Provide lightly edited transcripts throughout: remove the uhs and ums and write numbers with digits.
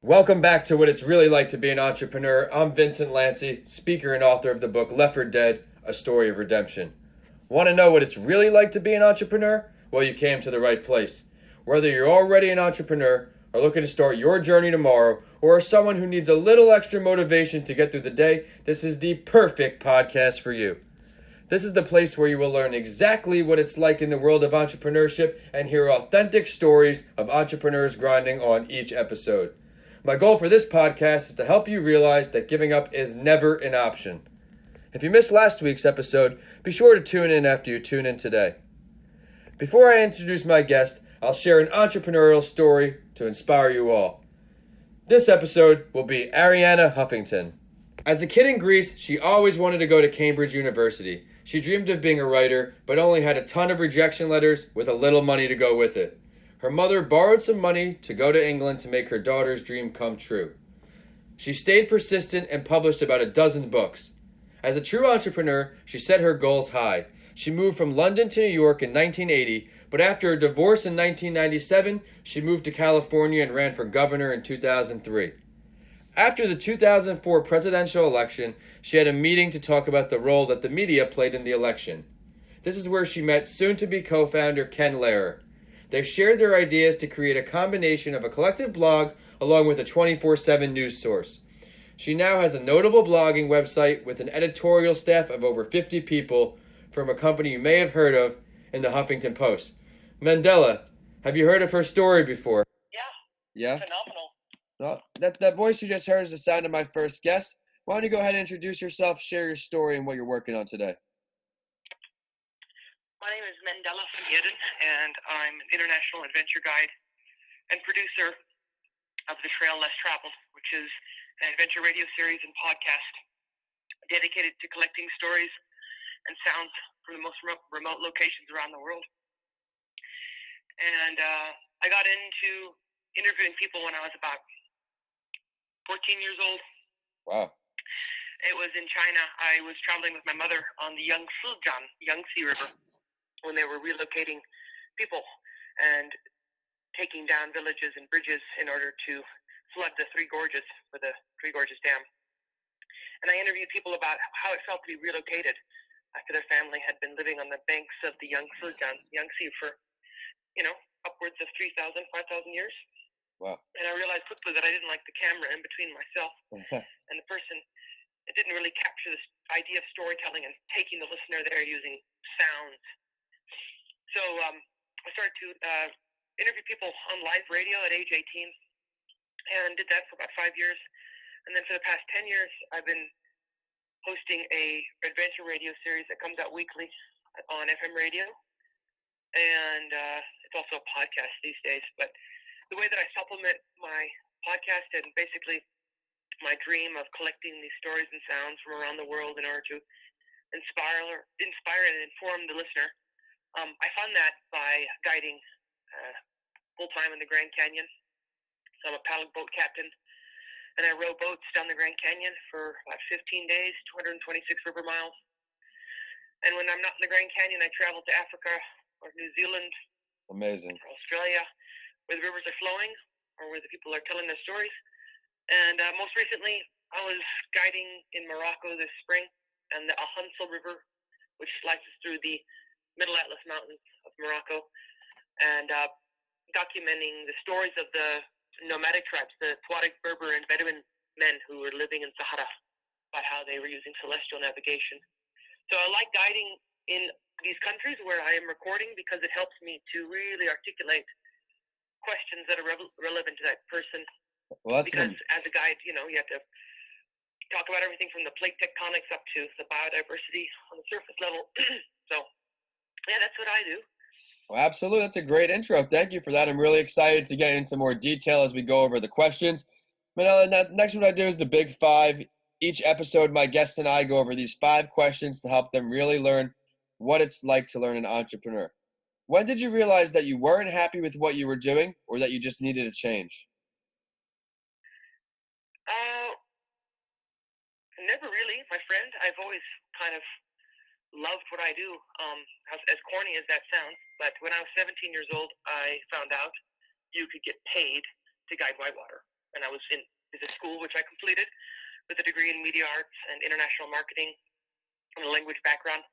Welcome back to What It's Really Like to Be an Entrepreneur. I'm Vincent Lanci, speaker and author of the book Left for Dead, A Story of Redemption. Want to know what it's really like to be an entrepreneur? Well, you came to the right place. Whether you're already an entrepreneur, are looking to start your journey tomorrow, or are someone who needs a little extra motivation to get through the day, this is the perfect podcast for you. This is the place where you will learn exactly what it's like in the world of entrepreneurship and hear authentic stories of entrepreneurs grinding on each episode. My goal for this podcast is to help you realize that giving up is never an option. If you missed last week's episode, be sure to tune in after you tune in today. Before I introduce my guest, I'll share an entrepreneurial story to inspire you all. This episode will be Ariana Huffington. As a kid in Greece, she always wanted to go to Cambridge University. She dreamed of being a writer, but only had a ton of rejection letters with a little money to go with it. Her mother borrowed some money to go to England to make her daughter's dream come true. She stayed persistent and published about a dozen books. As a true entrepreneur, she set her goals high. She moved from London to New York in 1980, but after a divorce in 1997, she moved to California and ran for governor in 2003. After the 2004 presidential election, she had a meeting to talk about the role that the media played in the election. This is where she met soon-to-be co-founder Ken Lehrer. They shared their ideas to create a combination of a collective blog along with a 24/7 news source. She now has a notable blogging website with an editorial staff of over 50 people from a company you may have heard of in the Huffington Post. Mandela, have you heard of her story before? Yeah, Yeah? phenomenal. Well, that voice you just heard is the sound of my first guest. Why don't you go ahead and introduce yourself, share your story, and what you're working on today? My name is Mandela van Eeden, and I'm an international adventure guide and producer of The Trail Less Traveled, which is an adventure radio series and podcast dedicated to collecting stories and sounds from the most remote locations around the world. And I got into interviewing people when I was about 14 years old. Wow. It was in China. I was traveling with my mother on the Yangtze River, when they were relocating people and taking down villages and bridges in order to flood the Three Gorges for the Three Gorges Dam. And I interviewed people about how it felt to be relocated after their family had been living on the banks of the Yangtze for, upwards of 3,000, 5,000 years. Wow. And I realized quickly that I didn't like the camera in between myself and the person. It didn't really capture this idea of storytelling and taking the listener there using sounds. So I started to interview people on live radio at age 18 and did that for about 5 years. And then for the past 10 years, I've been hosting a adventure radio series that comes out weekly on FM radio. And it's also a podcast these days. But the way that I supplement my podcast and basically my dream of collecting these stories and sounds from around the world in order to inspire and inform the listener, I fund that by guiding full-time in the Grand Canyon. So I'm a paddle boat captain, and I row boats down the Grand Canyon for about 15 days, 226 river miles. And when I'm not in the Grand Canyon, I travel to Africa or New Zealand, Amazing. or Australia, where the rivers are flowing or where the people are telling their stories. And most recently, I was guiding in Morocco this spring, and the Al River, which slices through the Middle Atlas Mountains of Morocco, and documenting the stories of the nomadic tribes, the Tuareg, Berber, and Bedouin men who were living in Sahara, about how they were using celestial navigation. So I like guiding in these countries where I am recording because it helps me to really articulate questions that are relevant to that person. Well, because as a guide, you have to talk about everything from the plate tectonics up to the biodiversity on the surface level. So, yeah, that's what I do. Well, absolutely. That's a great intro. Thank you for that. I'm really excited to get into more detail as we go over the questions. Next what I do is the big five. Each episode, my guests and I go over these 5 questions to help them really learn what it's like to learn an entrepreneur. When did you realize that you weren't happy with what you were doing or that you just needed a change? Never really, my friend. I've always kind of loved what I do, as corny as that sounds. But when I was 17 years old, I found out you could get paid to guide whitewater. and I was in business school, which I completed with a degree in media arts and international marketing and a language background.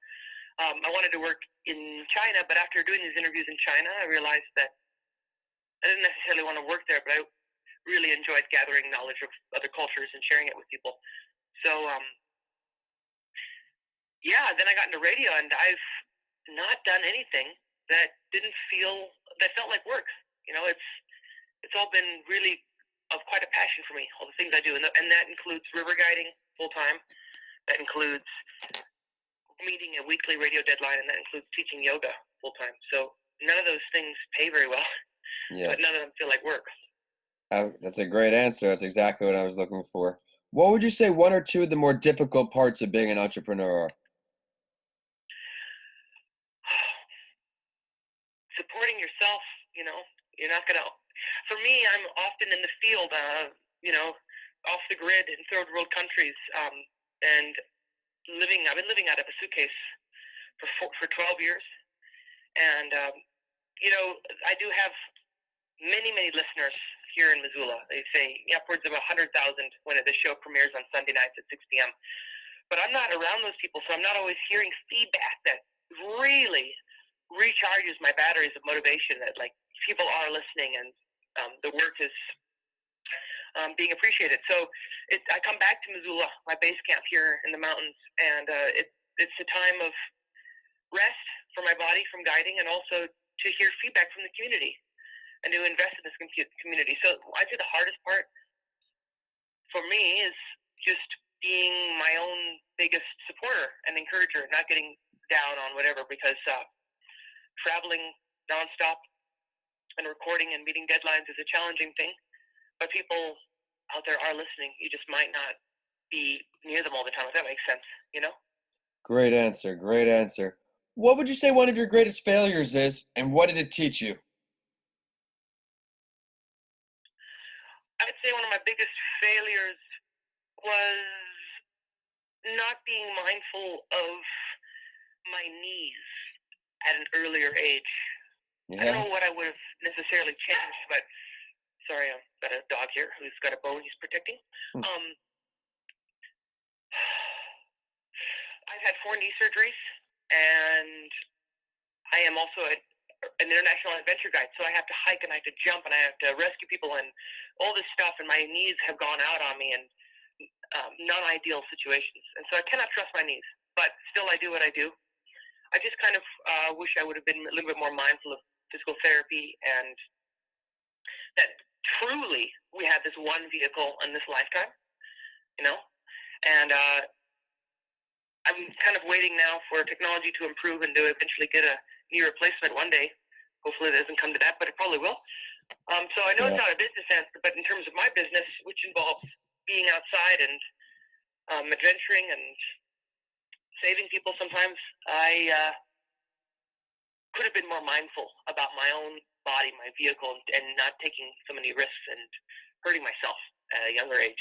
I wanted to work in China, but after doing these interviews in China, I realized that I didn't necessarily want to work there, but I really enjoyed gathering knowledge of other cultures and sharing it with people. So, then I got into radio, and I've not done anything that felt like work. It's all been really of quite a passion for me, all the things I do, and that includes river guiding full time. That includes meeting a weekly radio deadline, and that includes teaching yoga full time. So none of those things pay very well, but none of them feel like work. That's a great answer. That's exactly what I was looking for. What would you say one or two of the more difficult parts of being an entrepreneur are? Supporting yourself, you're not going to. For me, I'm often in the field, off the grid in third world countries, and I've been living out of a suitcase for 12 years, and I do have many listeners here in Missoula. They say upwards of 100,000 when the show premieres on Sunday nights at 6 p.m. But I'm not around those people, so I'm not always hearing feedback that really recharges my batteries of motivation. That people are listening and the work is being appreciated. So I come back to Missoula, my base camp here in the mountains, and it's a time of rest for my body from guiding, and also to hear feedback from the community and to invest in this community. So I'd say the hardest part for me is just being my own biggest supporter and encourager, not getting down on whatever, because traveling nonstop and recording and meeting deadlines is a challenging thing, but people out there are listening. You just might not be near them all the time, if that makes sense, Great answer. Great answer. What would you say one of your greatest failures is, and what did it teach you? I'd say one of my biggest failures was not being mindful of my knees at an earlier age. I don't know what I would have necessarily changed, but sorry, I've got a dog here who's got a bone he's protecting. I've had 4 knee surgeries, and I am also an international adventure guide, so I have to hike and I have to jump and I have to rescue people and all this stuff, and my knees have gone out on me in non-ideal situations, and so I cannot trust my knees, but still I do what I do. I just kind of wish I would have been a little bit more mindful of physical therapy, and that truly we have this one vehicle in this lifetime, and I'm kind of waiting now for technology to improve and to eventually get a knee replacement one day. Hopefully it doesn't come to that, but it probably will. So I know it's not a business answer, but in terms of my business, which involves being outside and adventuring and saving people sometimes, I could have been more mindful about my own body, my vehicle, and not taking so many risks and hurting myself at a younger age.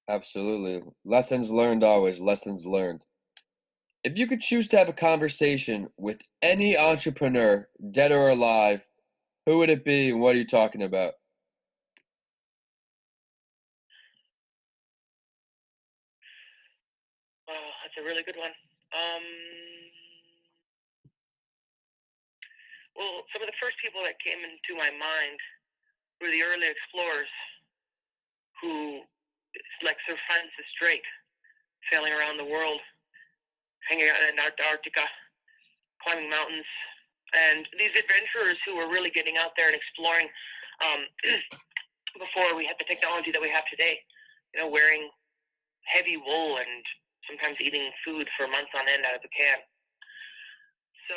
Absolutely. Lessons learned always, lessons learned. If you could choose to have a conversation with any entrepreneur, dead or alive, who would it be and what are you talking about? Oh, that's a really good one. Well, some of the first people that came into my mind were the early explorers who, like Sir Francis Drake, sailing around the world, hanging out in Antarctica, climbing mountains, and these adventurers who were really getting out there and exploring before we had the technology that we have today, wearing heavy wool and sometimes eating food for months on end out of a can. So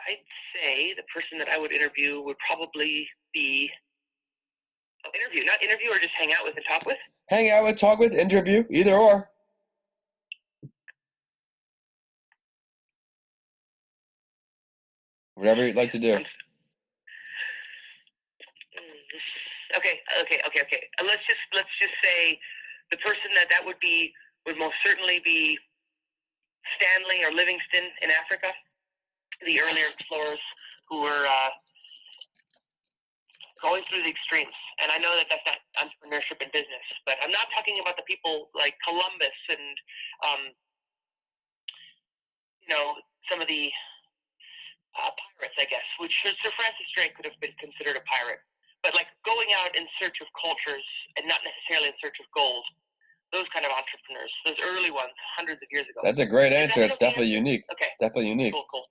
I'd say the person that I would interview would probably be not interview or just hang out with and talk with. Hang out with, talk with, interview, either or. Whatever you'd like to do. Okay. Let's just say the person that would be would most certainly be Stanley or Livingston in Africa, the earlier explorers who were going through the extremes. And I know that that's not entrepreneurship in business, but I'm not talking about the people like Columbus and, some of the pirates, I guess, which Sir Francis Drake could have been considered a pirate. But like going out in search of cultures and not necessarily in search of gold, those kind of entrepreneurs, those early ones, hundreds of years ago. That's a great answer. It's definitely unique. Okay. Definitely unique. Cool.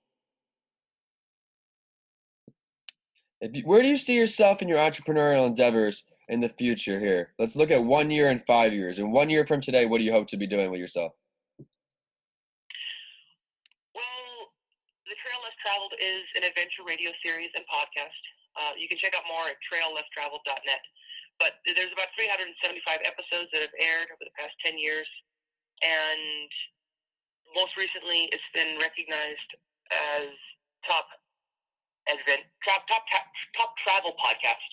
Where do you see yourself in your entrepreneurial endeavors in the future here? Let's look at 1 year and 5 years. And 1 year from today, what do you hope to be doing with yourself? Well, The Trail Less Traveled is an adventure radio series and podcast. You can check out more at traillesstraveled.net. But there's about 375 episodes that have aired over the past 10 years. And most recently, it's been recognized as top travel podcast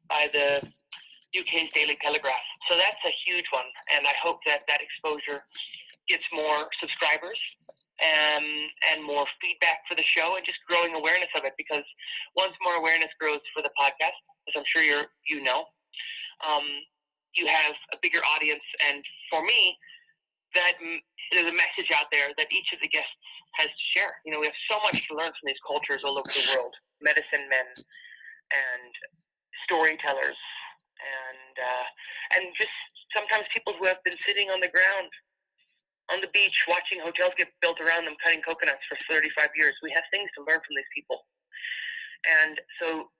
by the UK's Daily Telegraph. So that's a huge one. And I hope that exposure gets more subscribers and more feedback for the show and just growing awareness of it, because once more awareness grows for the podcast, as I'm sure you know, you have a bigger audience. And for me, that there's a message out there that each of the guests has to share. We have so much to learn from these cultures all over the world, medicine men and storytellers and just sometimes people who have been sitting on the ground on the beach watching hotels get built around them cutting coconuts for 35 years. We have things to learn from these people. And so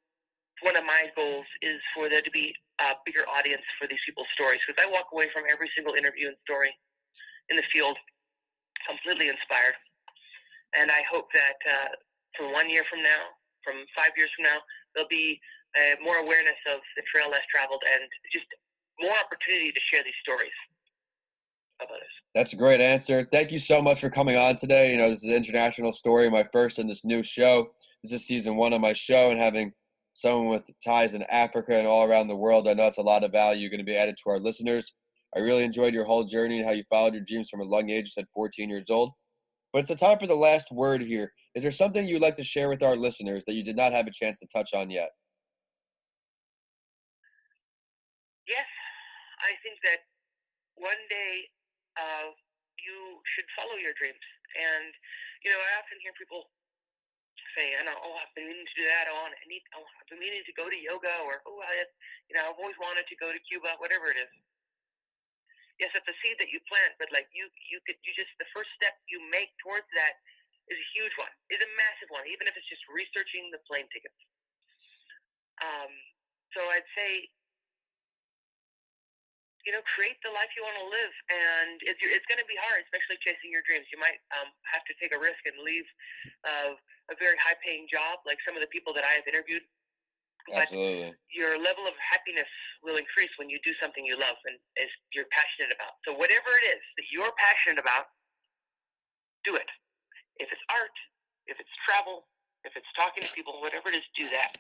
one of my goals is for there to be a bigger audience for these people's stories, because I walk away from every single interview and story in the field completely inspired. And I hope that from 1 year from now, from 5 years from now, there'll be more awareness of the trail less traveled and just more opportunity to share these stories. How about this? That's a great answer. Thank you so much for coming on today. This is an international story, my first in this new show. This is season 1 of my show, and having someone with ties in Africa and all around the world, I know it's a lot of value going to be added to our listeners. I really enjoyed your whole journey and how you followed your dreams from a young age, at 14 years old. But it's the time for the last word here. Is there something you'd like to share with our listeners that you did not have a chance to touch on yet? Yes, I think that one day you should follow your dreams. And, I often hear people say, I've been meaning to do that. I've been meaning to go to yoga, or, I've always wanted to go to Cuba, whatever it is. Yes, it's a seed that you plant, but the first step you make towards that is a huge one, is a massive one, even if it's just researching the plane tickets. So I'd say, create the life you want to live, and it's going to be hard, especially chasing your dreams. You might have to take a risk and leave a very high-paying job, like some of the people that I have interviewed. Absolutely. But your level of happiness will increase when you do something you love and you're passionate about. So whatever it is that you're passionate about, do it. If it's art, if it's travel, if it's talking to people, whatever it is, do that.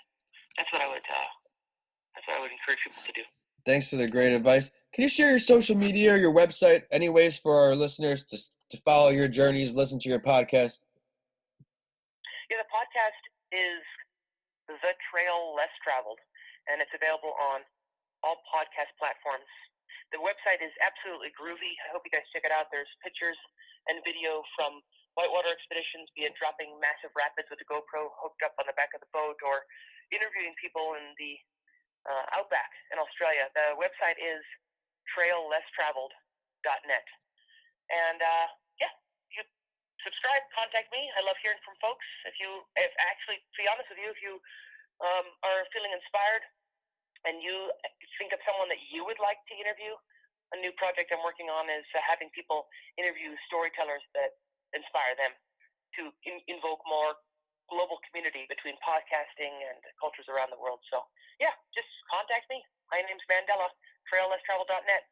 That's what I would encourage people to do. Thanks for the great advice. Can you share your social media or your website, any ways for our listeners to follow your journeys, listen to your podcast? Yeah, the podcast is The Trail Less Traveled, and it's available on all podcast platforms. The website is absolutely groovy. I hope you guys check it out. There's pictures and video from whitewater expeditions, be it dropping massive rapids with a GoPro hooked up on the back of the boat, or interviewing people in the outback in Australia. The website is traillesstraveled.net. And you subscribe, contact me. I love hearing from folks. If to be honest with you, if you are feeling inspired and you think of someone that you would like to interview, a new project I'm working on is having people interview storytellers that inspire them to invoke more global community between podcasting and cultures around the world. So, yeah, just contact me. My name's Mandela, traillesstravel.net.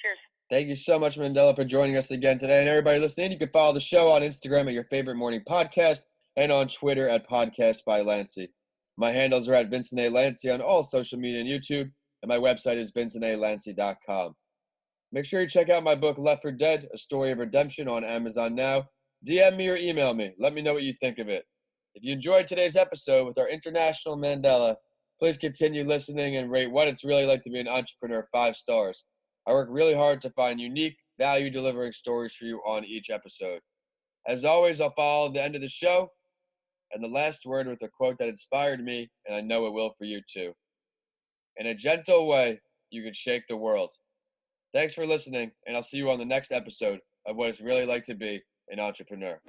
Cheers. Thank you so much, Mandela, for joining us again today. And everybody listening, you can follow the show on Instagram at Your Favorite Morning Podcast and on Twitter at Podcast by Lanci. My handles are at Vincent A. Lanci on all social media and YouTube, and my website is vincentalanci.com. Make sure you check out my book, Left for Dead, A Story of Redemption, on Amazon now. DM me or email me. Let me know what you think of it. If you enjoyed today's episode with our international Mandela, Please continue listening and rate What It's Really Like to Be an Entrepreneur 5 stars. I work really hard to find unique, value-delivering stories for you on each episode. As always, I'll follow the end of the show and the last word with a quote that inspired me, and I know it will for you too. In a gentle way, you can shake the world. Thanks for listening, and I'll see you on the next episode of What It's Really Like to Be an Entrepreneur.